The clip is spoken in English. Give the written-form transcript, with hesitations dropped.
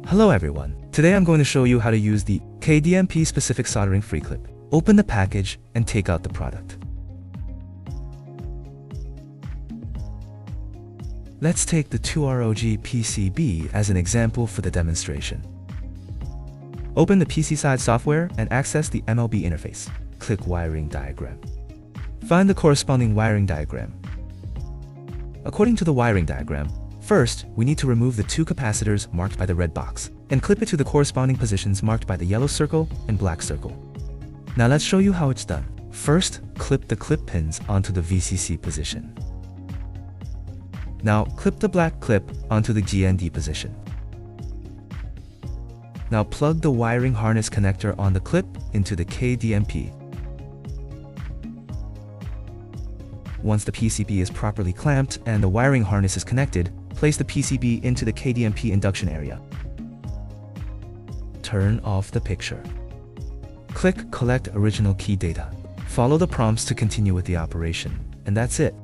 Hello everyone. Today I'm going to show you how to use the Keydiy specific soldering free clip. Open the package and take out the product. Let's take the Touareg PCB as an example for the demonstration. Open the PC side software and access the MLB interface. Click Wiring Diagram. Find the corresponding wiring diagram. According to the wiring diagram, first, we need to remove the two capacitors marked by the red box and clip it to the corresponding positions marked by the yellow circle and black circle. Now let's show you how it's done. First, clip the clip pins onto the VCC position. Now clip the black clip onto the GND position. Now plug the wiring harness connector on the clip into the Keydiy. Once the PCB is properly clamped and the wiring harness is connected, place the PCB into the Keydiy induction area. Turn off the picture. Click Collect Original Key Data. Follow the prompts to continue with the operation, and that's it.